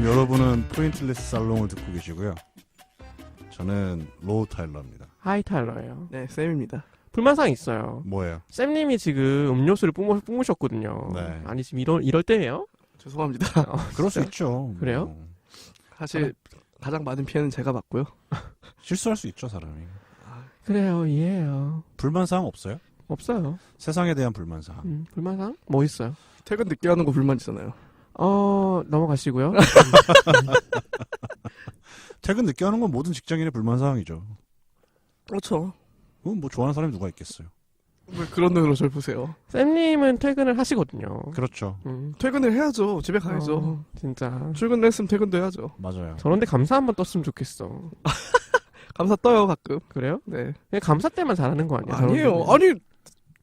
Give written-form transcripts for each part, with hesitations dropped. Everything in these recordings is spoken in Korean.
지금 여러분은 포인트레스 살롱을 듣고 계시고요. 저는 로우 타일러입니다. 하이 타일러예요. 네, 쌤입니다. 불만사항 있어요. 뭐예요? 쌤님이 지금 음료수를 뿜으셨거든요. 네. 아니 지금 이럴 때예요? 죄송합니다. 그럴 수 있죠. 그래요? 뭐, 사실 가장 많은 피해는 제가 받고요. 실수할 수 있죠, 사람이. 그래요, 이해해요. 불만사항 없어요? 없어요. 세상에 대한 불만사항. 불만사항? 뭐 있어요? 퇴근 늦게 하는 거 불만이잖아요. 넘어가시고요. 퇴근 늦게 하는 건 모든 직장인의 불만사항이죠. 그렇죠. 그건 뭐 좋아하는 사람이 누가 있겠어요. 왜 그런 눈으로 저를 보세요. 쌤님은 퇴근을 하시거든요. 그렇죠. 퇴근을 해야죠. 집에 가야죠. 진짜. 출근을 했으면 퇴근도 해야죠. 맞아요. 저런데 감사 한번 떴으면 좋겠어. 감사 떠요, 가끔. 그래요? 네. 그냥 감사 때만 잘하는 거 아니야? 아니에요. 아니,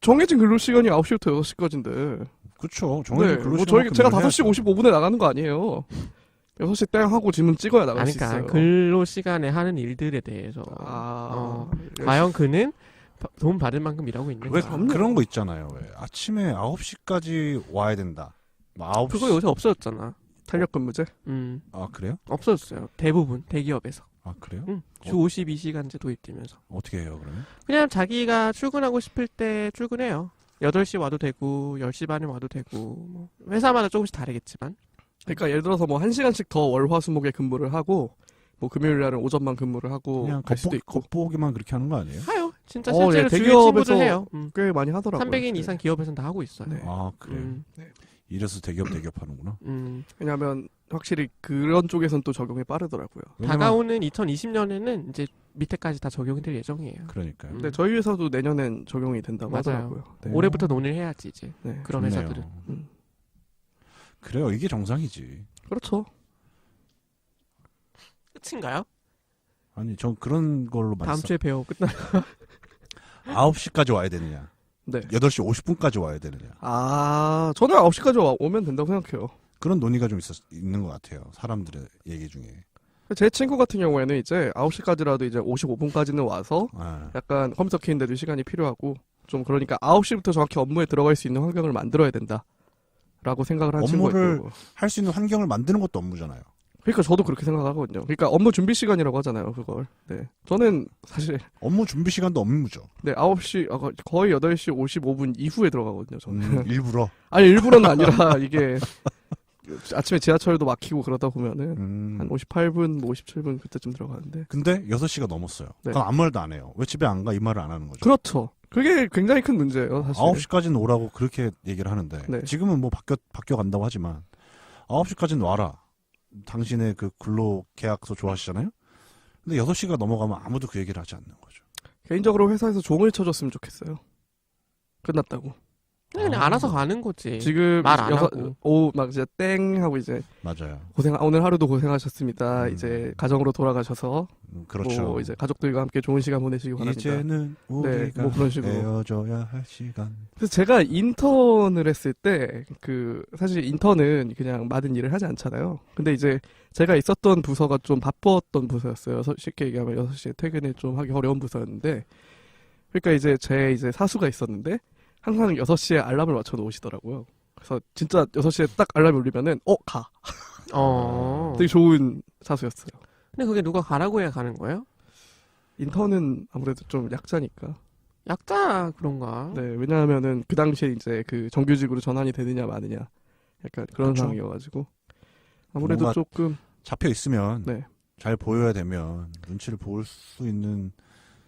정해진 근로시간이 9시부터 6시까지인데. 그렇죠. 정해진 네. 근로시간만큼 제가 일을 5시 해야죠. 55분에 나가는 거 아니에요. 6시 땡 하고 지문 찍어야 나갈 수 그러니까 있어요. 근로 시간에 하는 일들에 대해서 과연 그는 돈 받을 만큼 일하고 있는가? 왜 그런 거 있잖아요. 왜 아침에 9시까지 와야 된다. 9시. 그거 요새 없어졌잖아. 탄력 근무제? 아, 그래요? 없어졌어요. 대부분 대기업에서. 아, 그래요? 주 52시간제 도입되면서. 어떻게 해요, 그러면? 그냥 자기가 출근하고 싶을 때 출근해요. 8시 와도 되고 10시 반에 와도 되고 뭐 회사마다 조금씩 다르겠지만. 그러니까 예를 들어서 뭐 1시간씩 더 월화수목에 근무를 하고 뭐 금요일 날은 오전만 근무를 하고 그냥 갈 수도 있고 겉보기만 그렇게 하는 거 아니에요? 하요. 진짜 예, 실제로 주위 대기업에서 친구들 해요. 꽤 많이 하더라고요. 300인 네. 이상 기업에서는 다 하고 있어요. 네. 아, 그래요? 네. 이래서 대기업 하는구나. 왜냐하면 확실히 그런 쪽에서는 또 적용이 빠르더라고요. 다가오는 2020년에는 이제 밑에까지 다 적용이 될 예정이에요. 그러니까요. 근데 저희 회사도 내년엔 적용이 된다고 맞아요. 하더라고요. 네. 올해부터 논의를 해야지 이제 네. 그런 좋네요. 회사들은. 그래요. 이게 정상이지. 그렇죠. 끝인가요? 아니, 전 그런 걸로 많이 다음 주에 배워 끝나. 9시까지 와야 되느냐. 네. 8시 50분까지 와야 되느냐. 아, 저는 9시까지 오면 된다고 생각해요. 그런 논의가 좀 있는 것 같아요. 사람들의 얘기 중에. 제 친구 같은 경우에는 이제 9시까지라도 이제 55분까지는 와서 아, 약간 컴퓨터 키는데도 시간이 필요하고 좀 그러니까 9시부터 정확히 업무에 들어갈 수 있는 환경을 만들어야 된다. 라고 생각을 한 친구가 업무를 있고. 할 수 있는 환경을 만드는 것도 업무잖아요. 그러니까 저도 그렇게 생각하거든요. 그러니까 업무 준비 시간이라고 하잖아요, 그걸. 네. 저는 사실 업무 준비 시간도 업무죠. 네, 9시 거의 8시 55분 이후에 들어가거든요, 저는. 일부러. 아니, 일부러는 아니라 이게 아침에 지하철도 막히고 그러다 보면은 한 58분, 뭐 57분 그때쯤 들어가는데. 근데 6시가 넘었어요. 네. 그럼 아무 말도 안 해요. 왜 집에 안 가? 이 말을 안 하는 거죠. 그렇죠. 그게 굉장히 큰 문제예요, 사실. 9시까지는 오라고 그렇게 얘기를 하는데 네. 지금은 뭐 바뀌어 간다고 하지만 9시까지는 와라. 당신의 그 근로 계약서 좋아하시잖아요. 근데 6시가 넘어가면 아무도 그 얘기를 하지 않는 거죠. 개인적으로 회사에서 종을 쳐줬으면 좋겠어요. 끝났다고. 그냥 알아서 가는 거지. 지금 말 안 하고. 오후 막 이제 땡 하고 이제 맞아요. 오늘 하루도 고생하셨습니다. 이제 가정으로 돌아가셔서 그렇죠. 뭐 이제 가족들과 함께 좋은 시간 보내시기 바랍니다. 이제는 우리가 뭐 그런 식으로. 헤어져야 할 시간. 그래서 제가 인턴을 했을 때 사실 인턴은 그냥 많은 일을 하지 않잖아요. 근데 이제 제가 있었던 부서가 좀 바빴던 부서였어요. 쉽게 얘기하면 6시에 퇴근을 좀 하기 어려운 부서였는데 그러니까 이제 제 사수가 있었는데 항상 6시에 알람을 맞춰 놓으시더라고요. 그래서 진짜 6시에 딱 알람이 울리면은 가. 되게 좋은 사수였어요. 근데 그게 누가 가라고 해야 가는 거예요? 인턴은 아무래도 좀 약자니까. 약자 그런가? 네, 왜냐하면은 그 당시에 이제 그 정규직으로 전환이 되느냐 마느냐 약간 그런 그렇죠. 상황이어가지고 아무래도 뭔가 조금 잡혀 있으면 네. 잘 보여야 되면 눈치를 볼 수 있는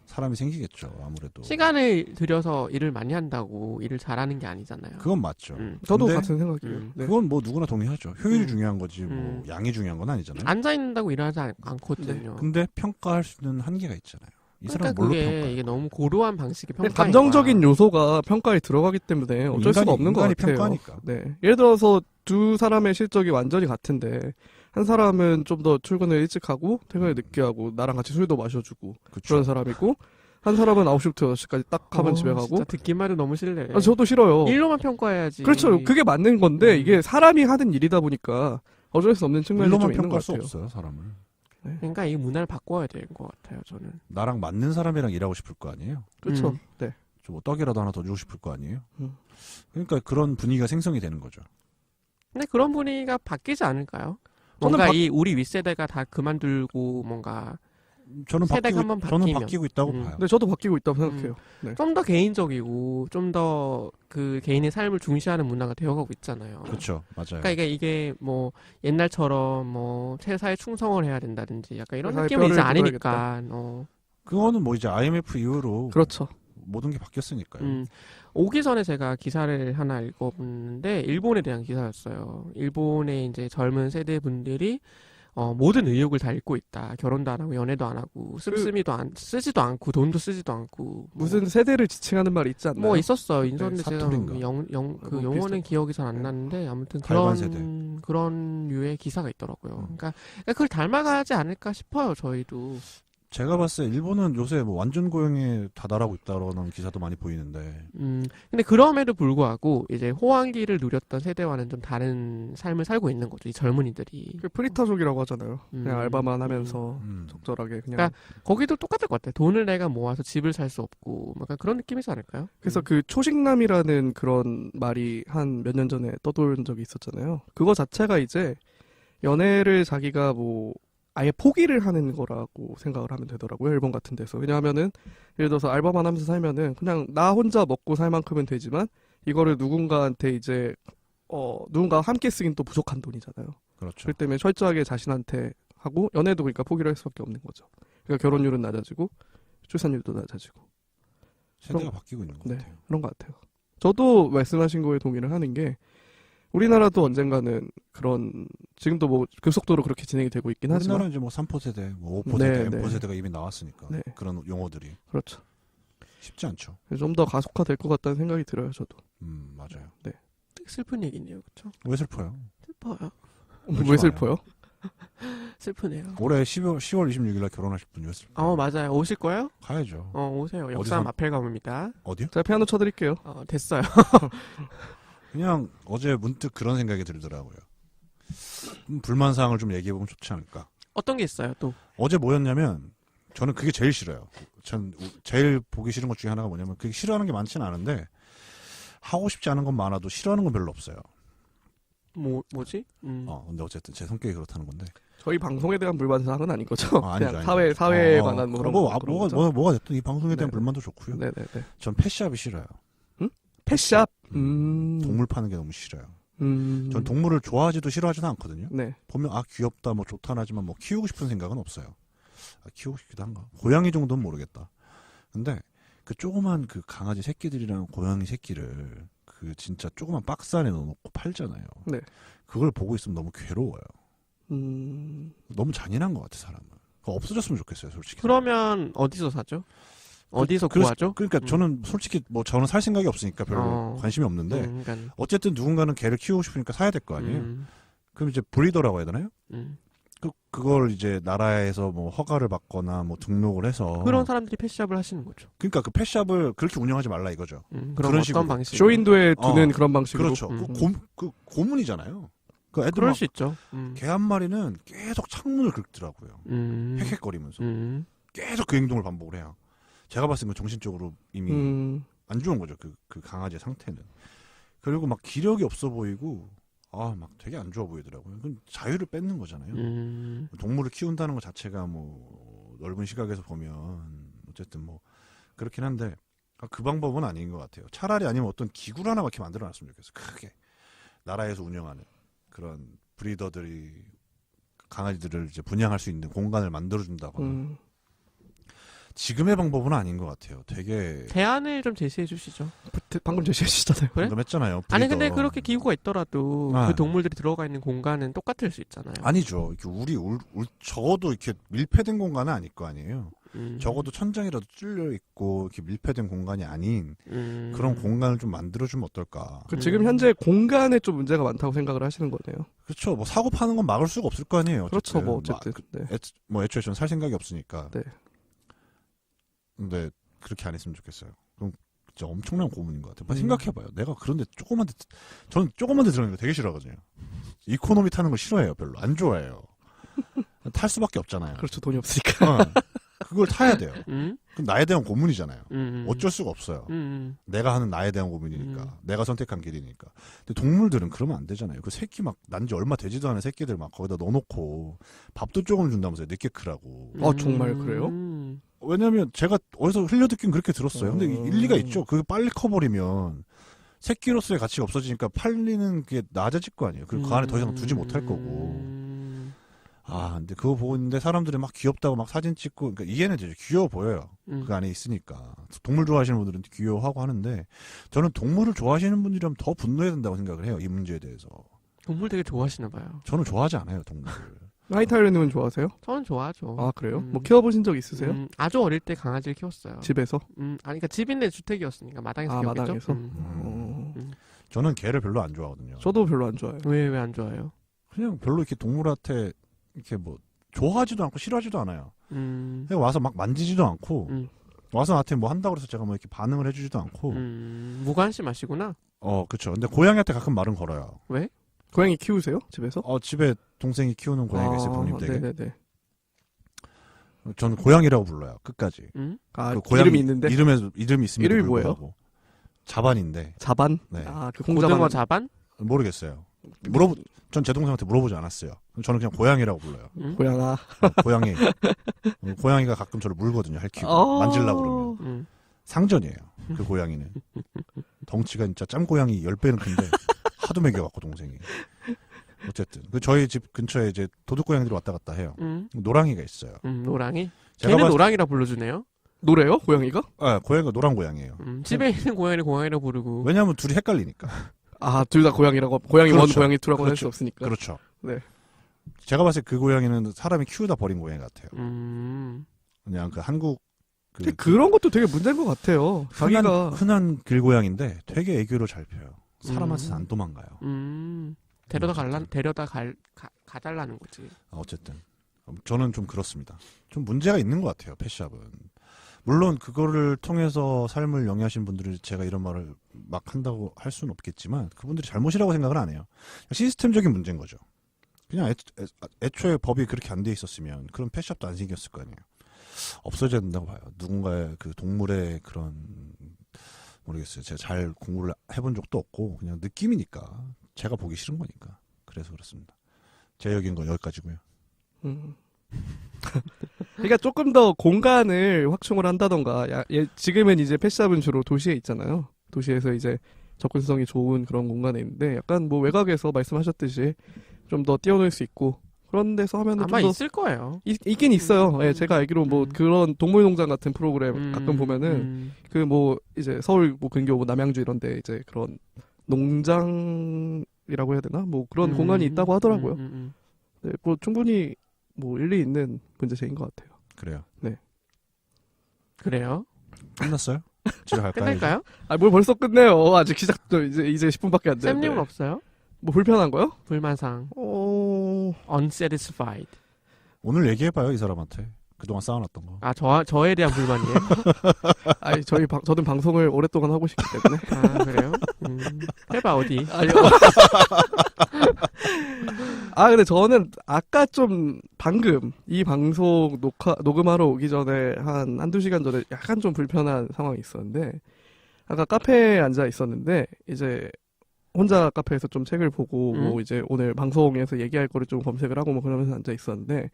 사람이 생기겠죠. 아무래도. 시간을 들여서 일을 많이 한다고 일을 잘하는 게 아니잖아요. 그건 맞죠. 저도 근데 같은 생각이에요. 네. 그건 뭐 누구나 동의하죠. 효율이 중요한 거지 뭐 양이 중요한 건 아니잖아요. 앉아 있는다고 일하지 않거든요. 근데 평가할 수 있는 한계가 있잖아요. 이 그러니까 사람 뭘로 그게 평가해? 이게 너무 고루한 방식의 평가. 감정적인 요소가 평가에 들어가기 때문에 어쩔 수가 없는 것 인간이 같아요. 평가하니까. 네. 예를 들어서 두 사람의 실적이 완전히 같은데 한 사람은 좀 더 출근을 일찍 하고 퇴근을 늦게 하고 나랑 같이 술도 마셔주고 그쵸. 그런 사람이고 한 사람은 9시부터 6시까지 딱 하면 집에 가고 진짜 듣기만 해도 너무 싫네. 저도 싫어요. 일로만 평가해야지. 그렇죠. 그게 맞는 건데 이게 사람이 하는 일이다 보니까 어쩔 수 없는 측면이 좀 일로만 있는 평가할 것 수 같아요. 없어요, 사람을. 그러니까 이 문화를 바꿔야 될 것 같아요, 저는. 나랑 맞는 사람이랑 일하고 싶을 거 아니에요? 그렇죠. 네. 좀 떡이라도 하나 더 주고 싶을 거 아니에요? 그러니까 그런 분위기가 생성이 되는 거죠. 근데 그런 분위기가 바뀌지 않을까요? 뭔가 바- 이 우리 윗세대가 다 그만두고 뭔가 저는 세대가 한번 저는 바뀌면. 바뀌고 있다고 봐요. 네, 저도 바뀌고 있다고 생각해요. 네. 좀 더 개인적이고 좀 더 그 개인의 삶을 중시하는 문화가 되어가고 있잖아요. 그렇죠, 맞아요. 그러니까 이게 뭐 옛날처럼 뭐 회사에 충성을 해야 된다든지 약간 이런 회사에 느낌은 이제 뼈를 아니니까. 그거는 뭐 이제 IMF 이후로 그렇죠. 모든 게 바뀌었으니까요. 오기 전에 제가 기사를 하나 읽어봤는데 일본에 대한 기사였어요. 일본의 이제 젊은 세대 분들이 모든 의욕을 다 잃고 있다. 결혼도 안 하고 연애도 안 하고 쓰지도 않고 돈도 쓰지도 않고 무슨 세대를 지칭하는 말이 있지 않나요? 뭐 있었어요. 인터넷에 제가 사투리인가? 그 뭐 용어는 비슷한 기억이 잘 안 나는데 아무튼 갈반 세대. 그런 류의 기사가 있더라고요. 그러니까 그걸 닮아가지 않을까 싶어요. 저희도. 제가 봤을 때 일본은 요새 뭐 완전 고용에 다다라고 있다라는 기사도 많이 보이는데 근데 그럼에도 불구하고 이제 호황기를 누렸던 세대와는 좀 다른 삶을 살고 있는 거죠. 이 젊은이들이. 그 프리타족이라고 하잖아요. 음. 그냥 알바만 하면서 음. 적절하게 그냥. 그러니까 거기도 똑같을 것 같아요. 돈을 내가 모아서 집을 살 수 없고 약간 그런 느낌이지 않을까요? 그래서 그 초식남이라는 그런 말이 한 몇 년 전에 떠도는 적이 있었잖아요. 그거 자체가 이제 연애를 자기가 뭐 아예 포기를 하는 거라고 생각을 하면 되더라고요. 일본 같은 데서. 왜냐하면은 예를 들어서 알바만 하면서 살면은 그냥 나 혼자 먹고 살 만큼은 되지만 이거를 누군가한테 이제 누군가 함께 쓰긴 또 부족한 돈이잖아요. 그렇죠. 그렇기 때문에 철저하게 자신한테 하고 연애도 그러니까 포기를 할 수밖에 없는 거죠. 그러니까 결혼율은 낮아지고 출산율도 낮아지고 세대가 바뀌고 있는 것 네, 같아요. 그런 것 같아요. 저도 말씀하신 거에 동의를 하는 게 우리나라도 언젠가는 그런 지금도 뭐 급속도로 그렇게 진행이 되고 있긴 하지만 우리나라는 이제 뭐 3포 세대, 뭐 5포 네, 세대, 네. M포 세대가 이미 나왔으니까 네. 그런 용어들이 그렇죠. 쉽지 않죠. 좀 더 가속화될 것 같다는 생각이 들어요. 저도. 맞아요. 되게 슬픈 얘기네요. 그렇죠? 왜 슬퍼요? 슬퍼요. 왜 슬퍼요? 슬프네요. 올해 10월 26일날 결혼하실 분이 왜 슬퍼요? 맞아요. 오실 거예요? 가야죠. 오세요. 역삼 어디서? 아펠감입니다. 어디요? 제가 피아노 쳐드릴게요. 됐어요. 그냥 어제 문득 그런 생각이 들더라고요. 불만 사항을 좀 얘기해 보면 좋지 않을까. 어떤 게 있어요, 또? 어제 뭐였냐면 저는 그게 제일 싫어요. 전 제일 보기 싫은 것 중에 하나가 뭐냐면 그게 싫어하는 게 많지는 않은데 하고 싶지 않은 건 많아도 싫어하는 건 별로 없어요. 뭐지? 근데 어쨌든 제 성격이 그렇다는 건데. 저희 방송에 대한 불만 사항은 아닌 거죠. 아니죠, 그냥 아니죠. 사회에 관한 뭐 그런 뭐가 됐든 이 방송에 대한 네. 불만도 좋고요. 네네네. 전 펫샵이 싫어요. 펫샵. 동물 파는 게 너무 싫어요. 전 동물을 좋아하지도 싫어하지도 않거든요. 네. 보면 귀엽다 뭐 좋다 하지만 뭐 키우고 싶은 생각은 없어요. 키우고 싶기도 한가. 고양이 정도는 모르겠다. 근데 그 조그만 그 강아지 새끼들이랑 고양이 새끼를 그 진짜 조그만 박스 안에 넣어놓고 팔잖아요. 네. 그걸 보고 있으면 너무 괴로워요. 너무 잔인한 것 같아 사람은. 그거 없어졌으면 좋겠어요, 솔직히. 그러면 어디서 사죠? 어디서 구하죠? 그러니까 저는 솔직히 뭐 저는 살 생각이 없으니까 별로 관심이 없는데 그러니까. 어쨌든 누군가는 개를 키우고 싶으니까 사야 될 거 아니에요. 그럼 이제 브리더라고 해야 되나요? 그걸 이제 나라에서 뭐 허가를 받거나 뭐 등록을 해서 그런 사람들이 펫샵을 하시는 거죠. 그러니까 그 펫샵을 그렇게 운영하지 말라 이거죠. 그런 그런 어떤 식으로. 방식? 쇼윈도에 두는 그런 방식으로. 그렇죠. 그 고문이잖아요. 그 애들 그럴 수 있죠. 개 한 마리는 계속 창문을 긁더라고요. 헥헥거리면서 계속 그 행동을 반복을 해요. 제가 봤을 때 정신적으로 이미 안 좋은 거죠. 그 강아지의 상태는. 그리고 막 기력이 없어 보이고 막 되게 안 좋아 보이더라고요. 그건 자유를 뺏는 거잖아요. 동물을 키운다는 것 자체가 뭐 넓은 시각에서 보면 어쨌든 뭐 그렇긴 한데 그 방법은 아닌 것 같아요. 차라리 아니면 어떤 기구를 하나 이렇게 만들어놨으면 좋겠어요. 크게 나라에서 운영하는 그런 브리더들이 강아지들을 이제 분양할 수 있는 공간을 만들어준다거나. 지금의 방법은 아닌 것 같아요. 되게 대안을 좀 제시해 주시죠. 방금 제시해 주시잖아요. 그래? 방금 했잖아요. 아니 브리더. 근데 그렇게 기구가 있더라도 그 동물들이 들어가 있는 공간은 똑같을 수 있잖아요. 아니죠. 이렇게 적어도 이렇게 밀폐된 공간은 아닐 거 아니에요. 적어도 천장이라도 뚫려 있고 이렇게 밀폐된 공간이 아닌 그런 공간을 좀 만들어주면 어떨까. 지금 현재 공간에 좀 문제가 많다고 생각을 하시는 거네요. 그렇죠. 뭐 사고 파는 건 막을 수가 없을 거 아니에요. 그렇죠. 뭐 어쨌든. 네. 애초에 저는 살 생각이 없으니까. 네. 근데 그렇게 안 했으면 좋겠어요. 그럼 진짜 엄청난 고문인 것 같아요. 생각해봐요. 내가 그런데 저는 조그만 데 들어가는 거 되게 싫어하거든요. 이코노미 타는 거 싫어해요. 별로 안 좋아해요. 탈 수밖에 없잖아요. 그렇죠. 돈이 없으니까. 그걸 타야 돼요. 그럼 나에 대한 고문이잖아요. 어쩔 수가 없어요. 내가 하는 나에 대한 고문이니까. 내가 선택한 길이니까. 근데 동물들은 그러면 안 되잖아요. 그 새끼 막 난지 얼마 되지도 않은 새끼들 막 거기다 넣어놓고 밥도 조금 준다면서요. 늦게 크라고. 정말 그래요? 왜냐면 제가 어디서 흘려듣긴 그렇게 들었어요. 근데 일리가 있죠. 그게 빨리 커버리면 새끼로서의 가치가 없어지니까 팔리는 게 낮아질 거 아니에요. 그리고 그 안에 더 이상 두지 못할 거고. 근데 그거 보고 있는데 사람들이 막 귀엽다고 막 사진 찍고, 그러니까 이해는 되죠. 귀여워 보여요. 그 안에 있으니까. 동물 좋아하시는 분들은 귀여워하고 하는데, 저는 동물을 좋아하시는 분들이라면 더 분노해야 된다고 생각을 해요. 이 문제에 대해서. 동물 되게 좋아하시나 봐요. 저는 좋아하지 않아요, 동물을. 하이타이어님은 좋아하세요? 저는 좋아하죠. 아, 그래요? 뭐 키워보신 적 있으세요? 아주 어릴 때 강아지를 키웠어요. 집에서? 그러니까 집인데 주택이었으니까 마당에서 키웠겠죠. 마당에서? 저는 개를 별로 안 좋아하거든요. 저도 별로 안 좋아해요. 왜 안 좋아해요? 그냥 별로 이렇게 동물한테 이렇게 뭐 좋아하지도 않고 싫어하지도 않아요. 그냥 와서 막 만지지도 않고 와서 나한테 뭐 한다고 해서 제가 뭐 이렇게 반응을 해주지도 않고. 무관심하시구나. 그쵸. 근데 고양이한테 가끔 말은 걸어요. 왜? 고양이 키우세요? 집에서? 집에 동생이 키우는 고양이가 있어요. 부모님 댁에. 네네네. 저는 고양이라고 불러요. 끝까지. 그 고양이 이름이 있는데? 이름이 있으면 이름이 뭐예요? 자반인데. 자반? 네. 그 고등어 자반? 모르겠어요. 전 제 동생한테 물어보지 않았어요. 저는 그냥 고양이라고 불러요. 고양아. 고양이. 고양이가 가끔 저를 물거든요. 핥히고. 만지려고 그러면. 상전이에요. 그 고양이는. 덩치가 진짜 짬고양이 10배는 큰데 하도 먹여갖고 동생이. 어쨌든 저희 집 근처에 이제 도둑고양이들이 왔다 갔다 해요. 노랑이가 있어요. 노랑이? 걔는 노랑이라 불러주네요. 노래요? 고양이가? 고양이가 노란 고양이에요. 집에 있는 고양이를 고양이라 부르고. 왜냐하면 둘이 헷갈리니까. 둘 다 고양이라고, 고양이 그렇죠. 원, 고양이 투라고 할 수 없으니까. 그렇죠. 네. 제가 봤을 때 그 고양이는 사람이 키우다 버린 고양이 같아요. 그냥 그 한국 근데 그런 것도 되게 문제인 것 같아요. 자기가 흔한 길고양인데 되게 애교를 잘 펴요. 사람한테는 안 도망가요. 데려다 가달라는 거지. 어쨌든 저는 좀 그렇습니다. 좀 문제가 있는 것 같아요. 펫샵은. 물론 그거를 통해서 삶을 영위하신 분들이 제가 이런 말을 막 한다고 할 수는 없겠지만 그분들이 잘못이라고 생각은 안 해요. 시스템적인 문제인 거죠. 그냥 애초에 법이 그렇게 안 돼 있었으면 그런 펫샵도 안 생겼을 거 아니에요. 없어져야 된다고 봐요. 누군가의 그 동물의 그런 모르겠어요. 제가 잘 공부를 해본 적도 없고 그냥 느낌이니까 제가 보기 싫은 거니까 그래서 그렇습니다. 제 얘기인 건 여기까지고요. 그러니까 조금 더 공간을 확충을 한다던가 지금은 이제 펫샵은 주로 도시에 있잖아요. 도시에서 이제 접근성이 좋은 그런 공간에 있는데 약간 뭐 외곽에서 말씀하셨듯이 좀 더 뛰어놀 수 있고 그런 데서 하면은 아마 좀 더 있을 거예요. 있긴 있어요. 예, 제가 알기로 뭐 그런 동물농장 같은 프로그램 가끔 보면은 그 뭐 이제 서울 뭐 근교 뭐 남양주 이런데 이제 그런 농장이라고 해야 되나 뭐 그런 공간이 있다고 하더라고요. 네, 뭐 충분히 뭐 일리 있는 문제제인 것 같아요. 그래요. 네. 그래요? 끝났어요? 집에 갈까요? 끝낼까요? 뭘 벌써 끝내요. 아직 시작도 이제 10분밖에 안 됐는데. 쌤님은 없어요? 뭐 불편한 거요? 불만상. unsatisfied. 오늘 얘기해봐요 이 사람한테. 그동안 쌓아놨던 거. 저에 대한 불만이에요? 저는 방송을 오랫동안 하고 싶기 때문에. 그래요? 해봐, 어디. 아니요. 근데 저는 아까 좀 방금 이 방송 녹음하러 오기 전에 한두 시간 전에 약간 좀 불편한 상황이 있었는데, 아까 카페에 앉아 있었는데, 이제 혼자 카페에서 좀 책을 보고, 뭐 이제 오늘 방송에서 얘기할 거를 좀 검색을 하고 뭐 그러면서 앉아 있었는데,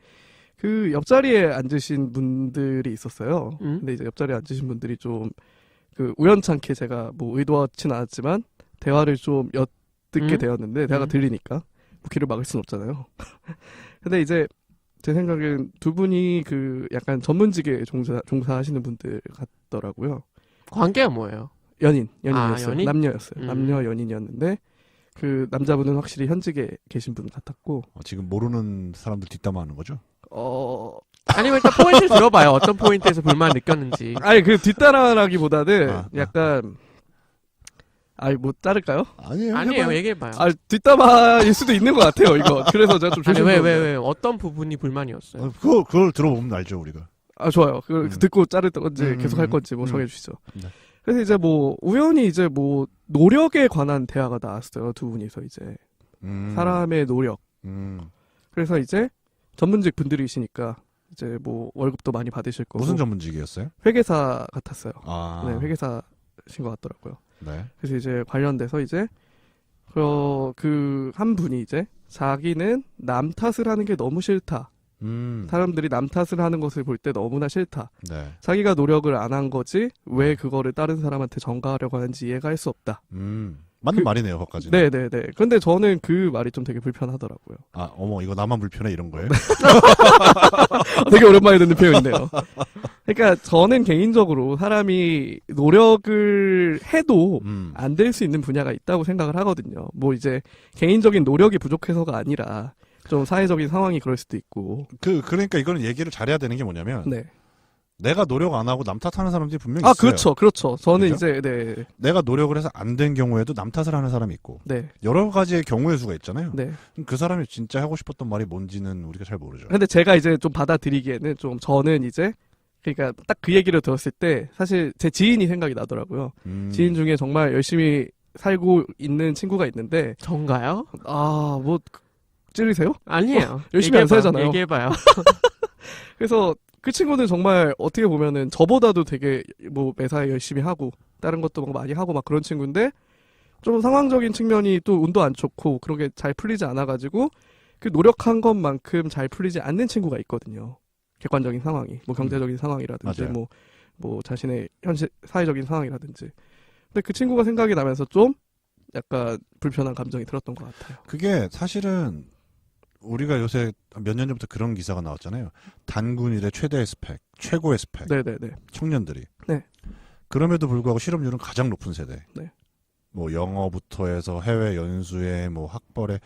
그 옆자리에 앉으신 분들이 있었어요. 근데 이제 옆자리에 앉으신 분들이 좀 그 우연찮게 제가 뭐 의도하진 않았지만 대화를 좀 엿듣게 되었는데 대화가 들리니까 뭐 귀를 막을 순 없잖아요. 근데 이제 제 생각엔 두 분이 그 약간 전문직에 종사하시는 분들 같더라고요. 관계가 뭐예요? 연인이었어요. 연인? 남녀였어요. 남녀 연인이었는데 그 남자분은 확실히 현직에 계신 분 같았고. 지금 모르는 사람들 뒷담화하는 거죠? 아니면 일단 포인트를 들어봐요. 어떤 포인트에서 불만 느꼈는지. 아니 그 뒷담화라기보다는 약간 뭐 자를까요? 아니에요. 얘기해봐요. 뒷담화일 수도 있는 것 같아요. 이거. 그래서 제가 좀 조심해요. 왜 어떤 부분이 불만이었어요? 그걸 들어보면 알죠 우리가. 좋아요. 그걸 듣고 자를 건지 계속 할 건지 뭐 정해주시죠. 네. 그래서 이제 뭐 우연히 이제 뭐 노력에 관한 대화가 나왔어요. 두 분이서 이제 사람의 노력. 그래서 이제 전문직 분들이시니까 이제 뭐 월급도 많이 받으실 거고. 무슨 전문직이었어요? 회계사 같았어요. 아. 네, 회계사신 것 같더라고요. 네. 그래서 이제 관련돼서 이제 그 한 분이 이제 자기는 남 탓을 하는 게 너무 싫다. 사람들이 남 탓을 하는 것을 볼 때 너무나 싫다. 네. 자기가 노력을 안 한 거지 왜 그거를 다른 사람한테 전가하려고 하는지 이해가 할 수 없다. 맞는 말이네요, 거기까지. 네네네. 근데 저는 그 말이 좀 되게 불편하더라고요. 아, 어머, 이거 나만 불편해 이런 거예요? 되게 오랜만에 듣는 표현이네요. 그러니까 저는 개인적으로 사람이 노력을 해도 안 될 수 있는 분야가 있다고 생각을 하거든요. 뭐 이제 개인적인 노력이 부족해서가 아니라 좀 사회적인 상황이 그럴 수도 있고. 그러니까 이거는 얘기를 잘해야 되는 게 뭐냐면 네. 내가 노력 안 하고 남 탓하는 사람들이 분명히 아, 있어요. 그렇죠. 저는 그죠? 이제 네. 내가 노력을 해서 안 된 경우에도 남 탓을 하는 사람이 있고 네. 여러 가지의 경우의 수가 있잖아요. 네. 그 사람이 진짜 하고 싶었던 말이 뭔지는 우리가 잘 모르죠. 근데 제가 이제 좀 받아들이기에는 좀 저는 이제 그러니까 딱 그 얘기를 들었을 때 사실 제 지인이 생각이 나더라고요. 지인 중에 정말 열심히 살고 있는 친구가 있는데 전가요? 아, 뭐 찔리세요? 아니에요. 열심히 안 살잖아요. 얘기해봐요. 그래서 그 친구는 정말 어떻게 보면은 저보다도 되게 뭐 매사에 열심히 하고 다른 것도 막 많이 하고 막 그런 친구인데 좀 상황적인 측면이 또 운도 안 좋고 그런 게 잘 풀리지 않아가지고 그 노력한 것만큼 잘 풀리지 않는 친구가 있거든요. 객관적인 상황이 뭐 경제적인 상황이라든지 맞아요. 뭐 자신의 현실 사회적인 상황이라든지. 근데 그 친구가 생각이 나면서 좀 약간 불편한 감정이 들었던 것 같아요. 그게 사실은 우리가 요새 몇 년 전부터 그런 기사가 나왔잖아요. 단군일의 최대의 스펙, 최고의 스펙. 네네네. 청년들이. 네. 그럼에도 불구하고 실업률은 가장 높은 세대. 네. 뭐 영어부터 해서 해외 연수에 뭐 학벌에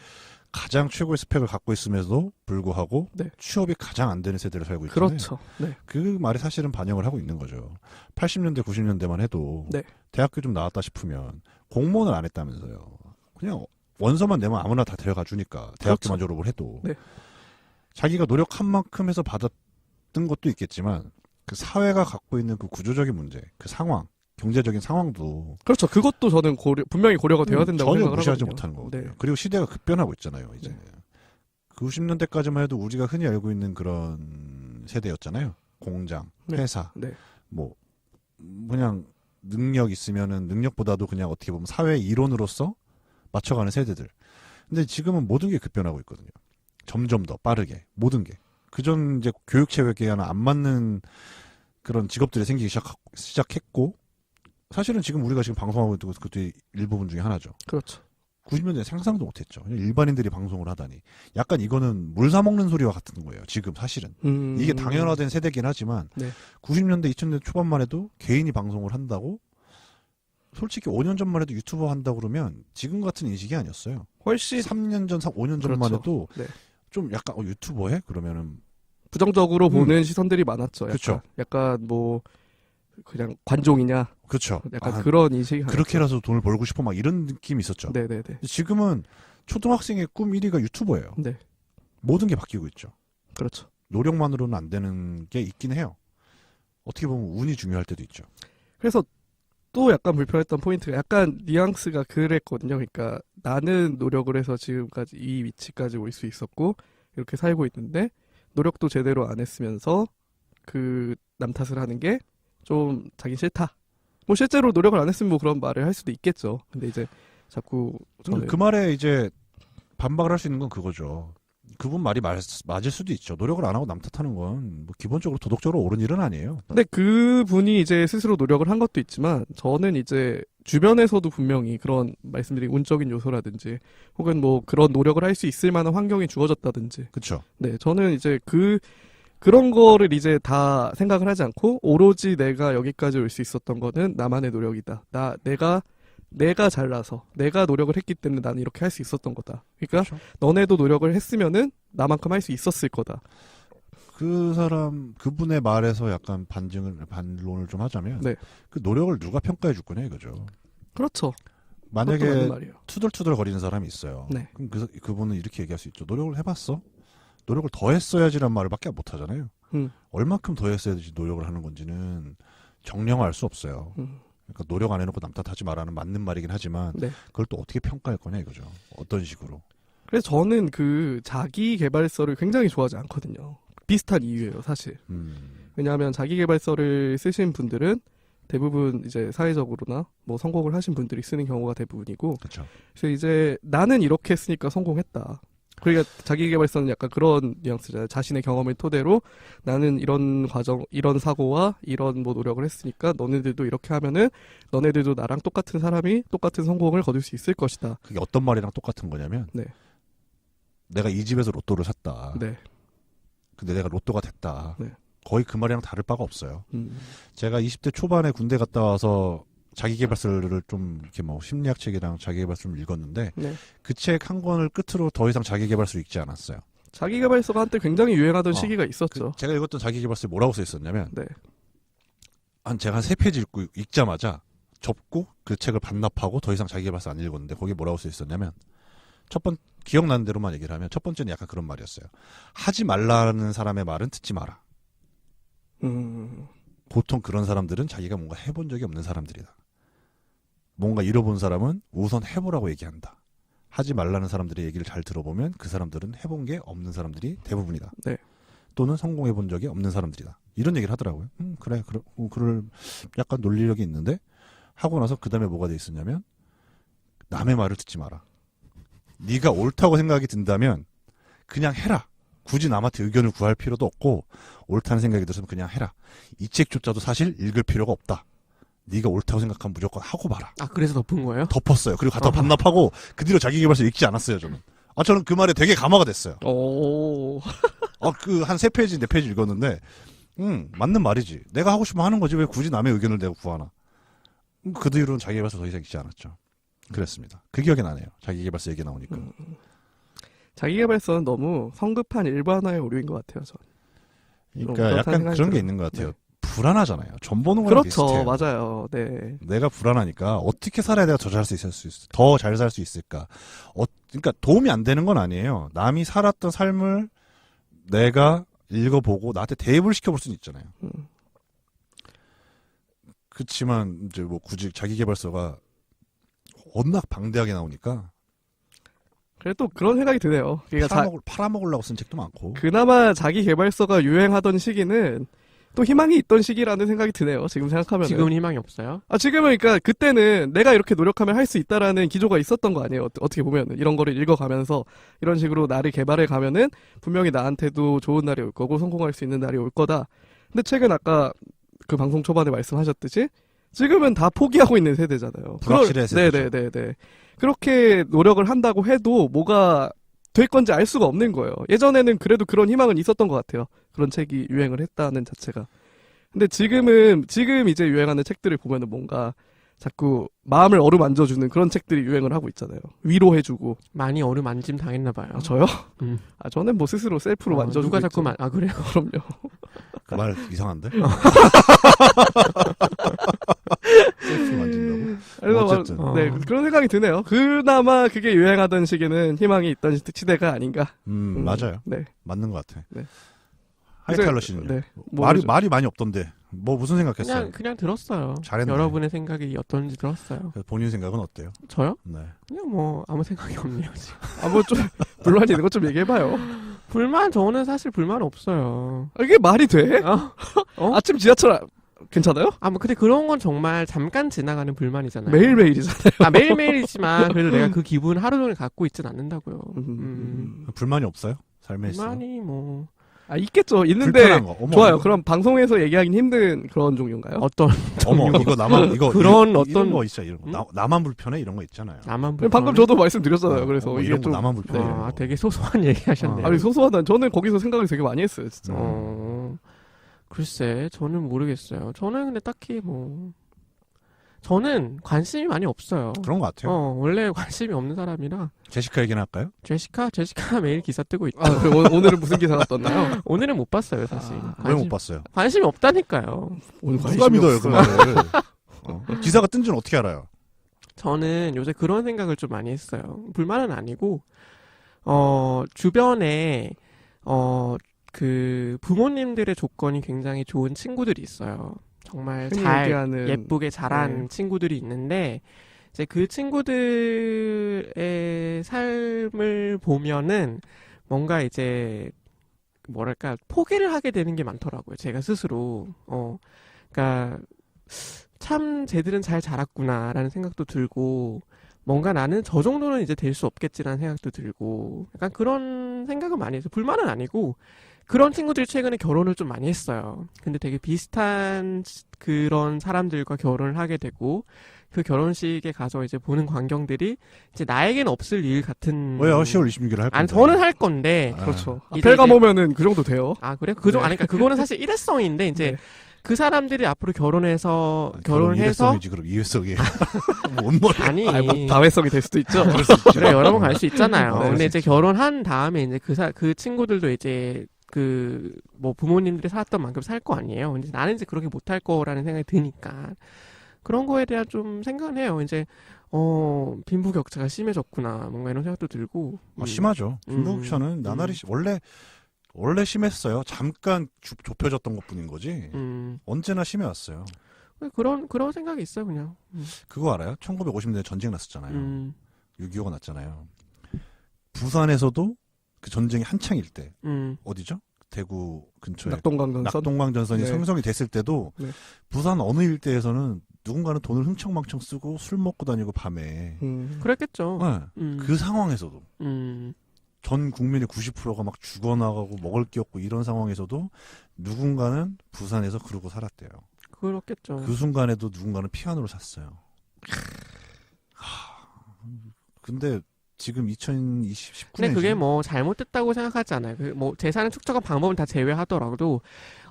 가장 최고의 스펙을 갖고 있음에도 불구하고 네. 취업이 가장 안 되는 세대를 살고 있잖아요. 그렇죠. 네. 그 말이 사실은 반영을 하고 있는 거죠. 80년대, 90년대만 해도 네. 대학교 좀 나왔다 싶으면 공무원을 안 했다면서요. 그냥 원서만 내면 아무나 다 데려가 주니까 대학교만 그렇죠. 졸업을 해도 네. 자기가 노력한 만큼 해서 받았던 것도 있겠지만 그 사회가 갖고 있는 그 구조적인 문제, 그 상황, 경제적인 상황도 그렇죠. 그것도 저는 분명히 고려가 돼야 된다고 전혀 생각을 무시하지 하거든요. 못하는 거거든요. 네. 그리고 시대가 급변하고 있잖아요. 이제 네. 90년대까지만 해도 우리가 흔히 알고 있는 그런 세대였잖아요. 공장, 네. 회사, 네. 뭐 그냥 능력 있으면은 능력보다도 그냥 어떻게 보면 사회 이론으로서 맞춰가는 세대들. 근데 지금은 모든 게 급변하고 있거든요. 점점 더 빠르게 모든 게. 그전 이제 교육 체계와는 안 맞는 그런 직업들이 생기기 시작했고 사실은 지금 우리가 지금 방송하고 있는 것도 일부분 중에 하나죠. 그렇죠. 90년대 상상도 못했죠. 그냥 일반인들이 방송을 하다니. 약간 이거는 물 사먹는 소리와 같은 거예요. 지금 사실은. 이게 당연화된 세대긴 하지만 네. 90년대, 2000년대 초반만 해도 개인이 방송을 한다고 솔직히 5년 전만 해도 유튜버 한다고 그러면 지금 같은 인식이 아니었어요. 훨씬 3년 전, 5년 전만 그렇죠. 해도 네. 좀 약간 유튜버해? 그러면은 부정적으로 보는 시선들이 많았죠. 약간. 그쵸. 약간 뭐 그냥 관종이냐. 그렇죠. 약간 그런 인식이 그렇게라도 돈을 벌고 싶어 막 이런 느낌이 있었죠. 네네네. 지금은 초등학생의 꿈 1위가 유튜버예요. 네. 모든 게 바뀌고 있죠. 그렇죠. 노력만으로는 안 되는 게 있긴 해요. 어떻게 보면 운이 중요할 때도 있죠. 그래서 또 약간 불편했던 포인트가 약간 뉘앙스가 그랬거든요. 그러니까 나는 노력을 해서 지금까지 이 위치까지 올 수 있었고 이렇게 살고 있는데 노력도 제대로 안 했으면서 그 남 탓을 하는 게 좀 자기 싫다. 뭐 실제로 노력을 안 했으면 뭐 그런 말을 할 수도 있겠죠. 근데 이제 자꾸 저는 그 말에 이제 반박을 할 수 있는 건 그거죠. 그분 말이 맞을 수도 있죠. 노력을 안 하고 남 탓하는 건 뭐 기본적으로 도덕적으로 옳은 일은 아니에요. 근데 그분이 이제 스스로 노력을 한 것도 있지만 저는 이제 주변에서도 분명히 그런 말씀드린 운적인 요소라든지 혹은 뭐 그런 노력을 할 수 있을 만한 환경이 주어졌다든지 그렇죠. 네 저는 이제 그런 거를 이제 다 생각을 하지 않고 오로지 내가 여기까지 올 수 있었던 거는 나만의 노력이다. 내가 잘나서 내가 노력을 했기 때문에 나는 이렇게 할 수 있었던 거다. 그러니까 그렇죠. 너네도 노력을 했으면은 나만큼 할 수 있었을 거다. 그분의 말에서 약간 반론을 좀 하자면 네. 그 노력을 누가 평가해 줄 거냐 이거죠. 그렇죠. 그것도 맞는 만약에 말이에요. 투덜투덜 거리는 사람이 있어요. 네. 그럼 그분은 이렇게 얘기할 수 있죠. 노력을 해봤어? 노력을 더 했어야지란 말을 밖에 못 하잖아요. 얼만큼 더 했어야지 노력을 하는 건지는 정령할 수 없어요. 그러니까 노력 안 해놓고 남 탓하지 말라는 맞는 말이긴 하지만 네. 그걸 또 어떻게 평가할 거냐 이거죠. 어떤 식으로. 그래서 저는 그 자기 개발서를 굉장히 좋아하지 않거든요. 비슷한 이유예요, 사실. 왜냐하면 자기계발서를 쓰신 분들은 대부분 이제 사회적으로나 뭐 성공을 하신 분들이 쓰는 경우가 대부분이고, 그쵸. 그래서 이제 나는 이렇게 했으니까 성공했다. 그러니까 자기계발서는 약간 그런 뉘앙스잖아요. 자신의 경험을 토대로 나는 이런 과정, 이런 사고와 이런 뭐 노력을 했으니까 너네들도 이렇게 하면은 너네들도 나랑 똑같은 사람이 똑같은 성공을 거둘 수 있을 것이다. 그게 어떤 말이랑 똑같은 거냐면 네. 내가 이 집에서 로또를 샀다. 네. 근데 내가 로또가 됐다. 네. 거의 그 말이랑 다를 바가 없어요. 제가 20대 초반에 군대 갔다 와서 자기계발서를 좀 이렇게 뭐 심리학 책이랑 자기계발서를 읽었는데 네. 그 책 한 권을 끝으로 더 이상 자기계발서를 읽지 않았어요. 자기계발서가 한때 굉장히 유행하던 시기가 있었죠. 제가 읽었던 자기계발서에 뭐라고 써 있었냐면 네. 제가 한 3페이지 읽자마자 접고 그 책을 반납하고 더 이상 자기계발서 안 읽었는데 거기에 뭐라고 써 있었냐면 기억나는 대로만 얘기를 하면 첫 번째는 약간 그런 말이었어요. 하지 말라는 사람의 말은 듣지 마라. 보통 그런 사람들은 자기가 뭔가 해본 적이 없는 사람들이다. 뭔가 잃어본 사람은 우선 해보라고 얘기한다. 하지 말라는 사람들의 얘기를 잘 들어보면 그 사람들은 해본 게 없는 사람들이 대부분이다. 네. 또는 성공해본 적이 없는 사람들이다. 이런 얘기를 하더라고요. 그래, 그럴 약간 논리력이 있는데 하고 나서 그 다음에 뭐가 돼 있었냐면 남의 말을 듣지 마라. 네가 옳다고 생각이 든다면 그냥 해라. 굳이 남한테 의견을 구할 필요도 없고 옳다는 생각이 들었으면 그냥 해라. 이 책조차도 사실 읽을 필요가 없다. 네가 옳다고 생각하면 무조건 하고 봐라. 아, 그래서 덮은 거예요? 덮었어요. 그리고 갖다 반납하고 그 뒤로 자기계발서 읽지 않았어요, 저는. 저는 그 말에 되게 감화가 됐어요. 오. 그 한 3페이지, 4페이지 읽었는데 맞는 말이지. 내가 하고 싶으면 하는 거지. 왜 굳이 남의 의견을 내가 구하나. 그 뒤로는 자기계발서 더 이상 읽지 않았죠. 그랬습니다. 그 기억이 나네요. 자기계발서 얘기 나오니까. 자기계발서는 너무 성급한 일반화의 오류인 것 같아요, 전. 그러니까 약간 그런 게 있는 것 같아요. 네. 불안하잖아요. 전 보는 거랑 그렇죠. 비슷해요. 맞아요. 네. 내가 불안하니까 어떻게 살아야 내가 더 잘 살 수 있을까? 그러니까 도움이 안 되는 건 아니에요. 남이 살았던 삶을 내가 읽어보고 나한테 대입을 시켜볼 수는 있잖아요. 그렇지만 이제 뭐 굳이 자기계발서가 워낙 방대하게 나오니까. 그래도 그런 생각이 드네요. 그러니까 팔아먹으려고 쓴 책도 많고. 그나마 자기계발서가 유행하던 시기는 또 희망이 있던 시기라는 생각이 드네요. 지금 생각하면. 지금은 희망이 없어요? 지금은 그러니까 그때는 내가 이렇게 노력하면 할 수 있다라는 기조가 있었던 거 아니에요. 어떻게 보면 이런 거를 읽어가면서 이런 식으로 나를 개발해 가면은 분명히 나한테도 좋은 날이 올 거고 성공할 수 있는 날이 올 거다. 근데 최근 아까 그 방송 초반에 말씀하셨듯이 지금은 다 포기하고 있는 세대잖아요. 불확실해 세대죠. 네네네네. 그렇게 노력을 한다고 해도 뭐가 될 건지 알 수가 없는 거예요. 예전에는 그래도 그런 희망은 있었던 것 같아요. 그런 책이 유행을 했다는 자체가. 근데 지금 이제 유행하는 책들을 보면은 뭔가 자꾸 마음을 어루만져주는 그런 책들이 유행을 하고 있잖아요. 위로해주고. 많이 어루만짐 당했나 봐요. 저요? 저는 뭐 스스로 셀프로 만져주고 누가 자꾸 그래요? 그럼요. 그 말 이상한데? 셀프 만진다고? 그래서 어쨌든. 네, 그런 생각이 드네요. 그나마 그게 유행하던 시기는 희망이 있던 시대가 아닌가. 맞아요. 네. 맞는 것 같아. 네. 하이탈러 씨는요? 네. 말이 많이 없던데. 뭐 무슨 생각했어요? 그냥 들었어요. 잘했네. 여러분의 생각이 어떤지 들었어요. 본인 생각은 어때요? 저요? 네. 그냥 뭐 아무 생각이 없네요, 지금. 뭐 좀 불만이 있는 것 좀 얘기해봐요. 저는 사실 불만 없어요. 이게 말이 돼? 아침 지하철 괜찮아요? 뭐 근데 그런 건 정말 잠깐 지나가는 불만이잖아요. 매일매일이잖아요. 매일매일이지만 그래도 내가 그 기분 하루 종일 갖고 있진 않는다고요. 불만이 없어요? 삶에 있어? 불만이 뭐 있겠죠. 있는데 좋아요. 어머. 그럼 방송에서 얘기하긴 힘든 그런 종류인가요? 어떤 어머 이거 나만 이거 그런 이런 거 있죠. 이런 거. 나만 불편해 이런 거 있잖아요. 나만 불편해. 방금 저도 말씀드렸잖아요. 그래서 이게 좀 나만 불편해. 되게 소소한 얘기하셨네요. 아니 소소하다. 저는 거기서 생각을 되게 많이 했어요. 진짜. 글쎄 저는 모르겠어요. 저는 근데 딱히 저는 관심이 많이 없어요. 그런 것 같아요. 원래 관심이 없는 사람이라. 제시카 얘기나 할까요? 제시카 매일 기사 뜨고 있죠. 그럼 오늘은 무슨 기사가 떴나요? 오늘은 못 봤어요, 사실. 왜 못 봤어요? 관심이 없다니까요. 오늘 누가 믿어요, 그 말을. 기사가 뜬지는 어떻게 알아요? 저는 요새 그런 생각을 좀 많이 했어요. 불만은 아니고, 주변에, 그 부모님들의 조건이 굉장히 좋은 친구들이 있어요. 정말 예쁘게 자란 친구들이 있는데, 이제 그 친구들의 삶을 보면은 뭔가 이제 뭐랄까 포기를 하게 되는 게 많더라고요. 제가 스스로. 그러니까 참 쟤들은 잘 자랐구나라는 생각도 들고 뭔가 나는 저 정도는 이제 될 수 없겠지라는 생각도 들고 약간 그런 생각은 많이 해서 불만은 아니고 그런 친구들이 최근에 결혼을 좀 많이 했어요. 근데 되게 비슷한 그런 사람들과 결혼을 하게 되고 그 결혼식에 가서 이제 보는 광경들이 이제 나에겐 없을 일 같은. 왜요? 10월 26일에 할 건데. 아니 저는 할 건데. 그렇죠. 이제 앞에 가보면은 그 정도 돼요. 아 그래? 아니 그러니까 그거는 사실 일회성인데 이제. 네. 그 사람들이 앞으로 결혼해서 일회성이지 그럼 이회성이에요. 뭔 말이야? 아니 뭐 다회성이 될 수도 있죠. 그래 여러 번 갈 수 있잖아요. 네, 근데 이제 결혼한 다음에 이제 그 친구들도 이제 그 뭐 부모님들이 살았던 만큼 살 거 아니에요. 근데 나는 이제 그렇게 못할 거라는 생각이 드니까 그런 거에 대한 좀 생각은 해요. 이제 빈부격차가 심해졌구나 뭔가 이런 생각도 들고. 심하죠. 빈부격차는 나날이 원래 심했어요. 잠깐 좁혀졌던 것뿐인 거지. 언제나 심해왔어요. 그런 생각이 있어요, 그냥. 그거 알아요? 1950년대 전쟁 났었잖아요. 6.25가 났잖아요. 부산에서도 그 전쟁이 한창일 때 어디죠? 대구 근처에 낙동강전선이 네. 형성이 됐을 때도 네. 부산 어느 일대에서는 누군가는 돈을 흥청망청 쓰고 술 먹고 다니고 밤에 그랬겠죠. 네. 그 상황에서도 전 국민의 90%가 막 죽어나가고 먹을 게 없고 이런 상황에서도 누군가는 부산에서 그러고 살았대요. 그렇겠죠. 그 순간에도 누군가는 피아노를 샀어요. 근데 지금 2019년. 근데 그게 뭐 잘못됐다고 생각하지 않아요. 뭐 재산을 축적한 방법은 다 제외하더라도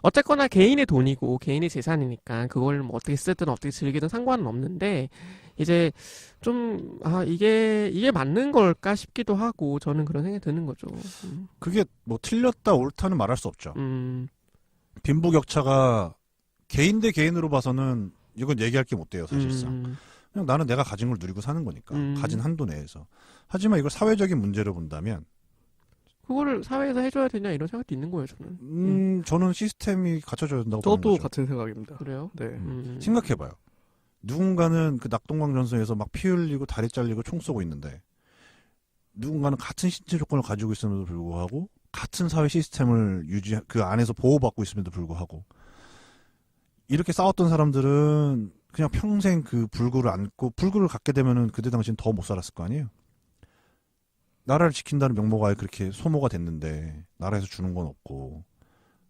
어쨌거나 개인의 돈이고 개인의 재산이니까 그걸 뭐 어떻게 쓰든 어떻게 즐기든 상관은 없는데 이제 좀 이게 맞는 걸까 싶기도 하고 저는 그런 생각이 드는 거죠. 그게 뭐 틀렸다 옳다는 말할 수 없죠. 빈부격차가 개인 대 개인으로 봐서는 이건 얘기할 게 못 돼요, 사실상. 그냥 나는 내가 가진 걸 누리고 사는 거니까. 가진 한도 내에서. 하지만 이걸 사회적인 문제로 본다면 그거를 사회에서 해줘야 되냐 이런 생각도 있는 거예요, 저는. 저는 시스템이 갖춰져야 된다고 저도 보는 거죠. 같은 생각입니다. 그래요? 네. 생각해봐요. 누군가는 그 낙동강 전선에서 막 피 흘리고 다리 잘리고 총 쏘고 있는데 누군가는 같은 신체 조건을 가지고 있음에도 불구하고 같은 사회 시스템을 그 안에서 보호받고 있음에도 불구하고 이렇게 싸웠던 사람들은 그냥 평생 그 불구를 안고 불구를 갖게 되면은 그때 당시엔 더 못 살았을 거 아니에요. 나라를 지킨다는 명목하에 그렇게 소모가 됐는데 나라에서 주는 건 없고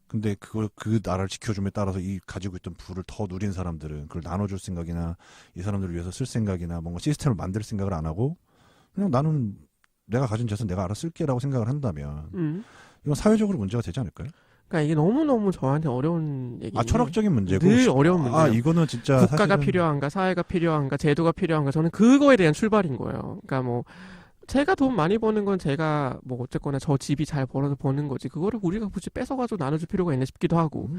근데 그 나라를 지켜줌에 따라서 이 가지고 있던 부를 더 누린 사람들은 그걸 나눠줄 생각이나 이 사람들을 위해서 쓸 생각이나 뭔가 시스템을 만들 생각을 안 하고 그냥 나는 내가 가진 재산 내가 알아서 쓸게라고 생각을 한다면 이건 사회적으로 문제가 되지 않을까요? 그러니까 이게 너무너무 저한테 어려운 얘기예요. 철학적인 문제고 늘 어려운 문제예요. 이거는 진짜 국가가 사실은 필요한가 사회가 필요한가 제도가 필요한가 저는 그거에 대한 출발인 거예요. 그러니까 뭐 제가 돈 많이 버는 건 제가 뭐 어쨌거나 저 집이 잘 벌어서 버는 거지 그거를 우리가 굳이 뺏어가지고 나눠줄 필요가 있나 싶기도 하고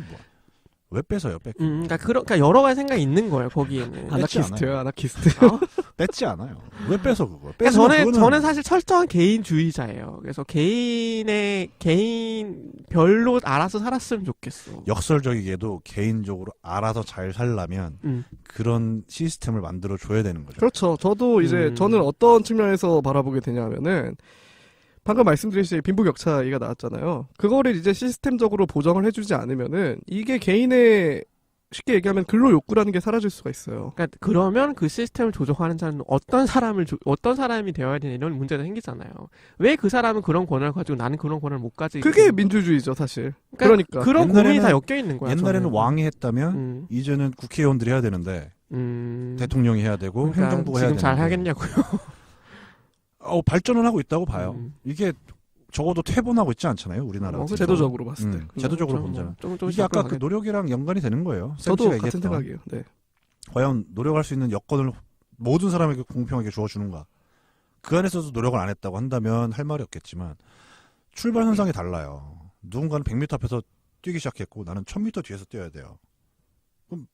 왜 뺏어요? 그러니까 여러 가지 생각이 있는 거예요 거기에는. 아나키스트요, 아나키스트. 뺏지 않아요. 왜 뺏어 그거? 그러니까 저는 사실 철저한 개인주의자예요. 그래서 개인 별로 알아서 살았으면 좋겠어. 역설적이게도 개인적으로 알아서 잘 살려면 그런 시스템을 만들어 줘야 되는 거죠. 그렇죠. 저도 이제 저는 어떤 측면에서 바라보게 되냐면은 방금 말씀드린 빈부격차 얘기가 나왔잖아요. 그거를 이제 시스템적으로 보정을 해주지 않으면은 이게 개인의 쉽게 얘기하면 근로 욕구라는 게 사라질 수가 있어요. 그러니까 그러면 그 시스템을 조종하는 사람은 어떤 사람이 되어야 되냐 이런 문제가 생기잖아요. 왜 그 사람은 그런 권한을 가지고 나는 그런 권한을 못 가지고? 그게 민주주의죠, 사실. 그러니까 그런 고민이 다 엮여 있는 거야. 옛날에는 저는. 왕이 했다면 이제는 국회의원들이 해야 되는데 대통령이 해야 되고 그러니까 행정부가 해야 되는데 지금 잘 하겠냐고요. 발전은 하고 있다고 봐요. 이게 적어도 퇴보하고 있지 않잖아요, 우리나라. 제도적으로 봤을 때. 제도적으로 본다면. 조금 이게 아까 그 노력이랑 연관이 되는 거예요. 저도 같은 생각이에요. 네. 과연 노력할 수 있는 여건을 모든 사람에게 공평하게 주어주는가. 그 안에서도 노력을 안 했다고 한다면 할 말이 없겠지만 출발 현상이 달라요. 누군가는 100m 앞에서 뛰기 시작했고 나는 1000m 뒤에서 뛰어야 돼요. 그럼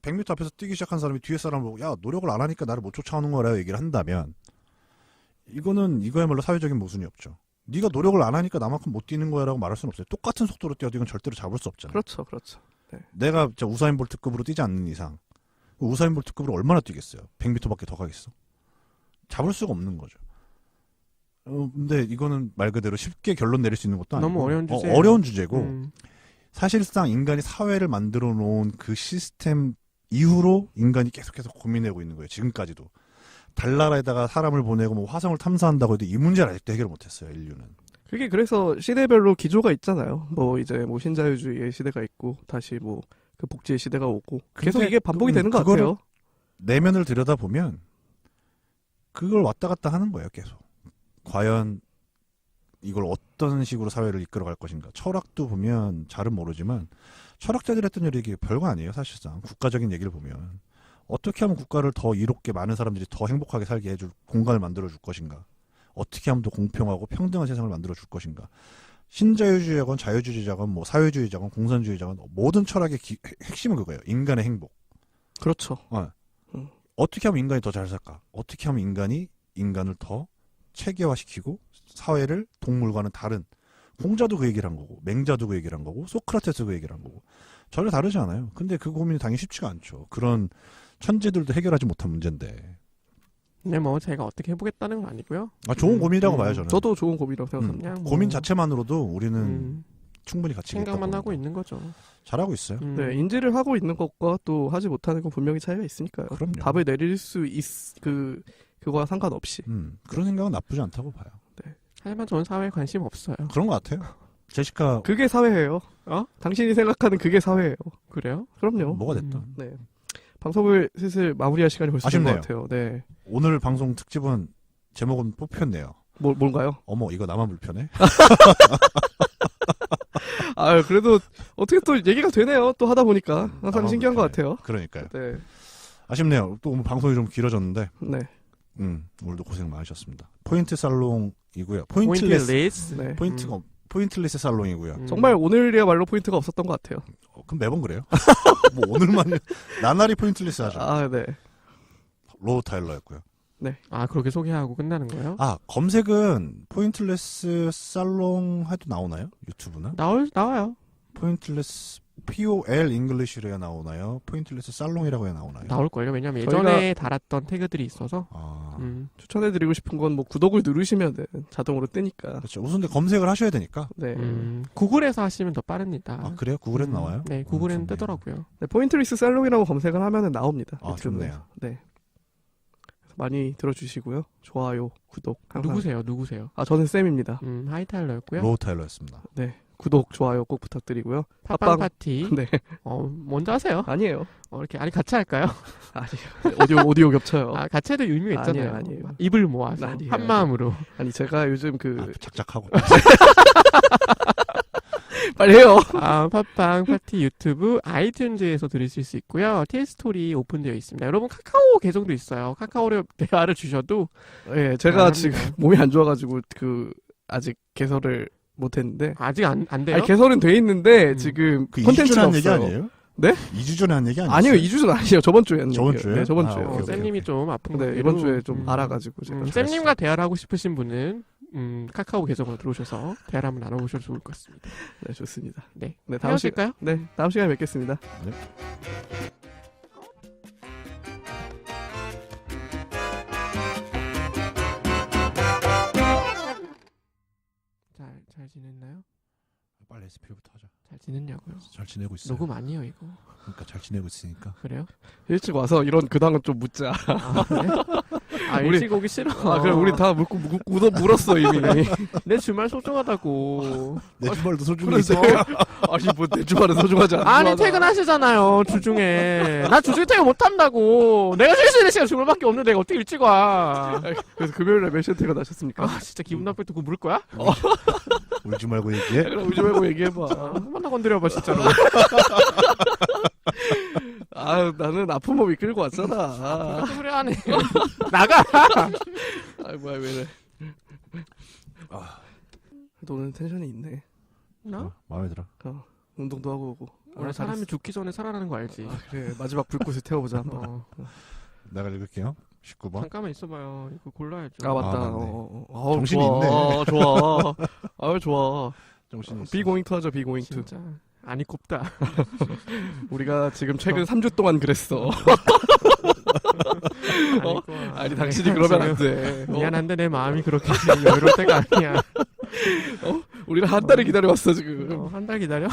100m 앞에서 뛰기 시작한 사람이 뒤에 사람을 보고 야 노력을 안 하니까 나를 못 쫓아오는 거라고 얘기를 한다면 이거야말로 사회적인 모순이 없죠. 네가 노력을 안 하니까 나만큼 못 뛰는 거야라고 말할 수는 없어요. 똑같은 속도로 뛰어도 이건 절대로 잡을 수 없잖아요. 그렇죠. 네. 내가 진짜 우사인 볼트급으로 뛰지 않는 이상 우사인 볼트급으로 얼마나 뛰겠어요? 100m밖에 더 가겠어? 잡을 수가 없는 거죠. 근데 이거는 말 그대로 쉽게 결론 내릴 수 있는 것도 아니고 너무 어려운 주제. 어려운 주제고 사실상 인간이 사회를 만들어 놓은 그 시스템 이후로 인간이 계속해서 고민하고 있는 거예요. 지금까지도. 달나라에다가 사람을 보내고 뭐 화성을 탐사한다고 해도 이 문제를 아직도 해결 못했어요. 인류는. 그게 그래서 시대별로 기조가 있잖아요. 뭐 이제 뭐 신자유주의의 시대가 있고 다시 뭐 그 복지의 시대가 오고 계속 이게 반복이 되는 것 같아요. 내면을 들여다보면 그걸 왔다 갔다 하는 거예요. 계속. 과연 이걸 어떤 식으로 사회를 이끌어갈 것인가. 철학도 보면 잘은 모르지만 철학자들이 했던 얘기 별거 아니에요. 사실상 국가적인 얘기를 보면 어떻게 하면 국가를 더 이롭게 많은 사람들이 더 행복하게 살게 해줄 공간을 만들어줄 것인가. 어떻게 하면 더 공평하고 평등한 세상을 만들어줄 것인가. 신자유주의자건 자유주의자건 뭐 사회주의자건 공산주의자건 모든 철학의 핵심은 그거예요. 인간의 행복. 그렇죠. 어떻게 하면 인간이 더 잘 살까? 어떻게 하면 인간이 인간을 더 체계화시키고 사회를 동물과는 다른 공자도 그 얘기를 한 거고 맹자도 그 얘기를 한 거고 소크라테스 그 얘기를 한 거고 전혀 다르지 않아요. 근데 그 고민이 당연히 쉽지가 않죠. 그런 천재들도 해결하지 못한 문제인데. 근데 뭐 제가 어떻게 해보겠다는 건 아니고요. 좋은 고민이라고 봐요 저는. 저도 좋은 고민이라고 생각합니다. 그냥 뭐 고민 자체만으로도 우리는 충분히 가치가 있다고 생각만 봅니다. 하고 있는 거죠. 잘하고 있어요. 네, 인지를 하고 있는 것과 또 하지 못하는 건 분명히 차이가 있으니까요. 그럼요. 답을 내릴 수 그거와 상관없이. 그런 생각은 나쁘지 않다고 봐요. 하지만 저는 사회에 관심 없어요. 그런 것 같아요. 제시카 그게 사회예요. 당신이 생각하는 그게 사회예요. 그래요? 그럼요. 뭐가 됐든. 네. 방송을 슬슬 마무리할 시간이 벌써 된 것 같아요. 네. 오늘 방송 특집은 제목은 뽑혔네요. 뭔가요? 어머 이거 나만 불편해? 그래도 어떻게 또 얘기가 되네요. 또 하다 보니까 항상 신기한 것 같아요. 그러니까요. 네. 아쉽네요. 또 오늘 방송이 좀 길어졌는데. 네. 오늘도 고생 많으셨습니다. 포인트 살롱이고요. 포인트리스. 네. 포인트리스 살롱이고요. 정말 오늘이야말로 포인트가 없었던 것 같아요. 그럼 매번 그래요? 뭐 오늘만 나날이 포인트리스 하죠. 네. 로우 타일러였고요. 네. 그렇게 소개하고 끝나는 거예요? 검색은 포인트리스 살롱 해도 나오나요? 유튜브나? 나와요. 포인트리스 POL 잉글리시로 해야 나오나요? 포인트리스 살롱이라고 해야 나오나요? 나올걸요. 왜냐면 예전에 달았던 태그들이 있어서. 추천해드리고 싶은 건 뭐 구독을 누르시면 자동으로 뜨니까. 그렇죠. 우선 근데 검색을 하셔야 되니까. 네. 구글에서 하시면 더 빠릅니다. 그래요? 구글에는 나와요? 네, 구글에는 뜨더라고요. 네, 포인트리스 살롱이라고 검색을 하면은 나옵니다. 좋네요. 네. 많이 들어주시고요. 좋아요, 구독. 항상. 누구세요? 저는 쌤입니다. 하이타일러였고요. 로우 타일러였습니다. 네. 구독, 좋아요 꼭 부탁드리고요. 팟빵 파티. 네. 먼저 하세요. 아니에요. 이렇게 같이 할까요? 아니요. 오디오 겹쳐요. 같이 해도 의미가 있잖아요. 아니에요. 입을 모아서 아니에요. 한 마음으로. 제가 요즘 착착하고. 빨리 해요. 팟빵 파티 유튜브 아이튠즈에서 들으실 수 있고요. 티스토리 오픈되어 있습니다. 여러분 카카오 계정도 있어요. 카카오로 대화를 주셔도. 네, 제가 지금 몸이 안 좋아가지고 아직 개설을 못했는데. 아직 안 돼요? 개설은 돼 있는데 지금 콘텐츠가 없어요. 얘기 아니에요? 네? 2주 전에 한 얘기 아니에요? 아니요, 2주 전 아니에요. 저번 주에 한 저번 얘기예요. 주에? 네, 저번 주에. 쌤님이 좀 아픈 거. 네, 이번 주에 좀 알아가지고 제가. 쌤님과 대화를 하고 싶으신 분은 카카오 계정으로 들어오셔서 대화를 한번 나눠보셔도 좋을 것 같습니다. 네, 좋습니다. 네, 다음 시간까요? 네, 다음 시간에 뵙겠습니다. 네. 잘 지냈나요? 빨리 SP부터 하자. 잘 지냈냐고요? 잘 지내고 있어요. 녹음 아니에요 이거. 그러니까 잘 지내고 있으니까. 그래요? 일찍 와서 이런 근황은 좀 묻자. 그래? 일찍 오기 싫어. 그럼 우리 다 물었어 이미. 내 주말 소중하다고. 내 주말도 소중해서. 아니 뭐 내 주말은 소중하지 않아. 아니 퇴근하시잖아요 주중에. 나 주중에 퇴근 못한다고. 내가 쉴 수 있는 시간 주말밖에 없는데 내가 어떻게 일찍 와. 그래서 금요일에 몇 시에 퇴근하셨습니까? 진짜 기분 나쁠 때 그거 물을 거야? 울지 말고 얘기해. 그럼 울지 말고 얘기해봐. 한 번 더 건드려봐 진짜로. 나는 아픈 몸 이끌고 왔잖아. 그래 하네. 나가. 뭐야 왜래. 너는 텐션이 있네. 나? 마음에 들어. 운동도 하고 오고. 원래 사람이 죽기 전에 살아나는 거 알지? 그래 마지막 불꽃을 태워보자 한번. 내가 읽을게요. 19번. 잠깐만 있어봐요. 이거 골라야죠. 맞다. 정신이 좋아. 있네. 좋아. 좋아. 정신이 있어. 비고잉투 하죠. 비고잉투. 진짜 아니 곱다. 우리가 지금 최근 3주 동안 그랬어. 아이고, 아니 당신이 그러면 안 돼. 미안한데 내 마음이 그렇게 여유로울 때가 아니야. 우리는 한 달을 기다려왔어 지금. 한 달 기다려?